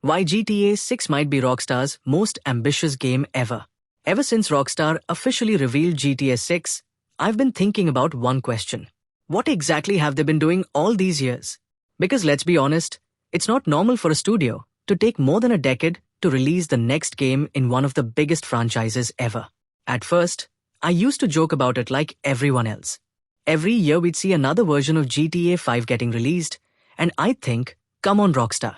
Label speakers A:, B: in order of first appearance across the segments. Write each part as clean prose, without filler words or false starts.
A: Why GTA 6 might be Rockstar's most ambitious game ever. Ever since Rockstar officially revealed GTA 6, I've been thinking about one question. What exactly have they been doing all these years? Because let's be honest, it's not normal for a studio to take more than a decade to release the next game in one of the biggest franchises ever. At first, I used to joke about it like everyone else. Every year we'd see another version of GTA 5 getting released, and I'd think, come on Rockstar.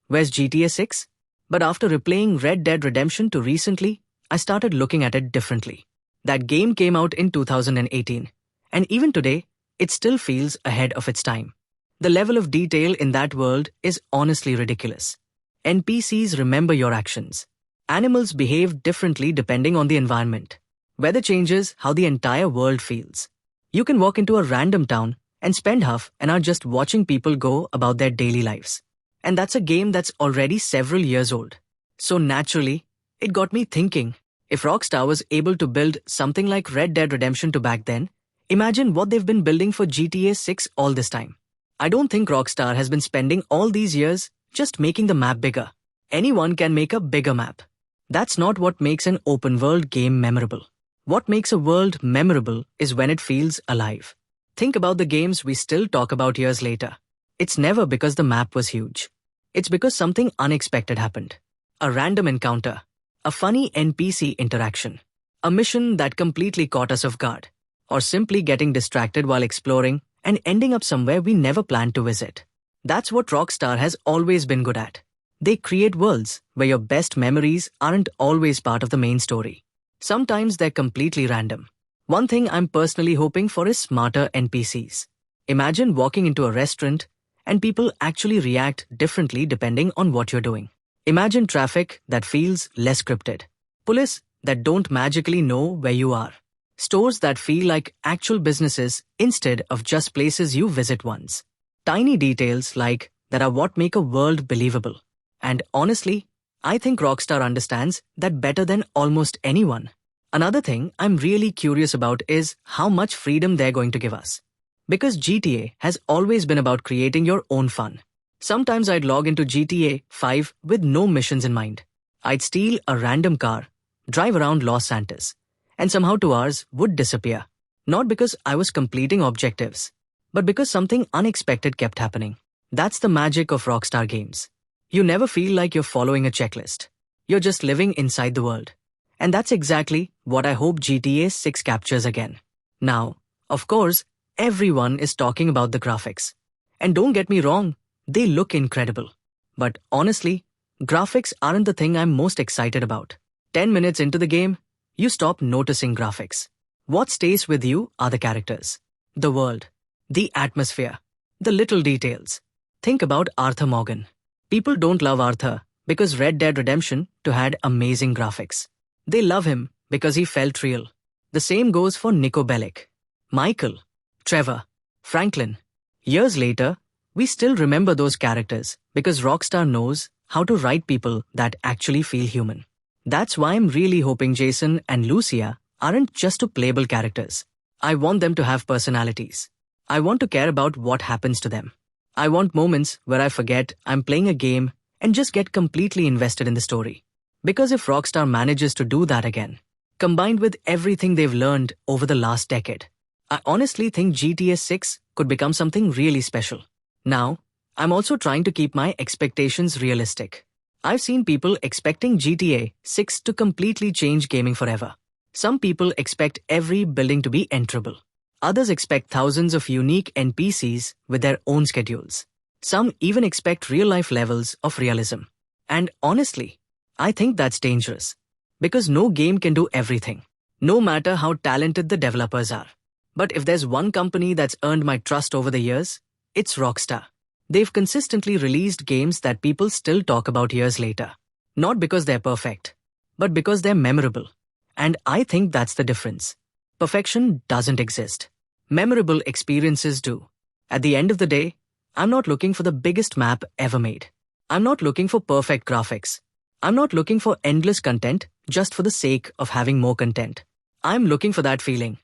A: Where's GTA 6? But after replaying Red Dead Redemption 2 recently, I started looking at it differently. That game came out in 2018, and even today, it still feels ahead of its time. The level of detail in that world is honestly ridiculous. NPCs remember your actions. Animals behave differently depending on the environment. Weather changes how the entire world feels. You can walk into a random town and spend half an hour just watching people go about their daily lives. And that's a game that's already several years old. So naturally, it got me thinking, if Rockstar was able to build something like Red Dead Redemption 2 back then, imagine what they've been building for GTA 6 all this time. I don't think Rockstar has been spending all these years just making the map bigger. Anyone can make a bigger map. That's not what makes an open-world game memorable. What makes a world memorable is when it feels alive. Think about the games we still talk about years later. It's never because the map was huge. It's because something unexpected happened. A random encounter. A funny NPC interaction. A mission that completely caught us off guard. Or simply getting distracted while exploring and ending up somewhere we never planned to visit. That's what Rockstar has always been good at. They create worlds where your best memories aren't always part of the main story. Sometimes they're completely random. One thing I'm personally hoping for is smarter NPCs. Imagine walking into a restaurant and people actually react differently depending on what you're doing. Imagine traffic that feels less scripted. Police that don't magically know where you are. Stores that feel like actual businesses instead of just places you visit once. Tiny details like that are what make a world believable. And honestly, I think Rockstar understands that better than almost anyone. Another thing I'm really curious about is how much freedom they're going to give us. Because GTA has always been about creating your own fun. Sometimes I'd log into GTA 5 with no missions in mind. I'd steal a random car, drive around Los Santos, and somehow 2 hours would disappear. Not because I was completing objectives, but because something unexpected kept happening. That's the magic of Rockstar games. You never feel like you're following a checklist. You're just living inside the world. And that's exactly what I hope GTA 6 captures again. Now, of course, everyone is talking about the graphics. And don't get me wrong, they look incredible. But honestly, graphics aren't the thing I'm most excited about. 10 minutes into the game, you stop noticing graphics. What stays with you are the characters, the world, the atmosphere, the little details. Think about Arthur Morgan. People don't love Arthur because Red Dead Redemption 2 had amazing graphics. They love him because he felt real. The same goes for Nico Bellic, Michael, Trevor, Franklin. Years later, we still remember those characters because Rockstar knows how to write people that actually feel human. That's why I'm really hoping Jason and Lucia aren't just two playable characters. I want them to have personalities. I want to care about what happens to them. I want moments where I forget I'm playing a game and just get completely invested in the story. Because if Rockstar manages to do that again, combined with everything they've learned over the last decade, I honestly think GTA 6 could become something really special. Now, I'm also trying to keep my expectations realistic. I've seen people expecting GTA 6 to completely change gaming forever. Some people expect every building to be enterable. Others expect thousands of unique NPCs with their own schedules. Some even expect real-life levels of realism. And honestly, I think that's dangerous. Because no game can do everything, no matter how talented the developers are. But if there's one company that's earned my trust over the years, it's Rockstar. They've consistently released games that people still talk about years later. Not because they're perfect, but because they're memorable. And I think that's the difference. Perfection doesn't exist. Memorable experiences do. At the end of the day, I'm not looking for the biggest map ever made. I'm not looking for perfect graphics. I'm not looking for endless content just for the sake of having more content. I'm looking for that feeling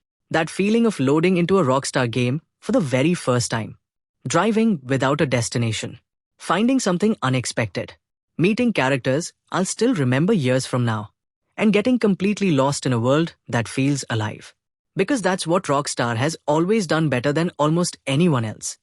A: of loading into a Rockstar game for the very first time. Driving without a destination. Finding something unexpected. meeting characters I'll still remember years from now, and getting completely lost in a world that feels alive. Because that's what Rockstar has always done better than almost anyone else.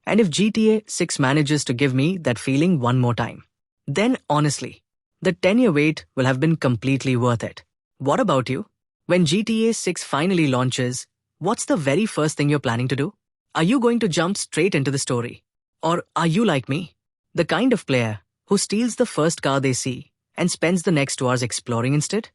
A: And if GTA 6 manages to give me that feeling one more time, then honestly, the 10-year wait will have been completely worth it. What about you? When GTA 6 finally launches, what's the very first thing you're planning to do? Are you going to jump straight into the story? Or are you like me, the kind of player who steals the first car they see and spends the next 2 hours exploring instead?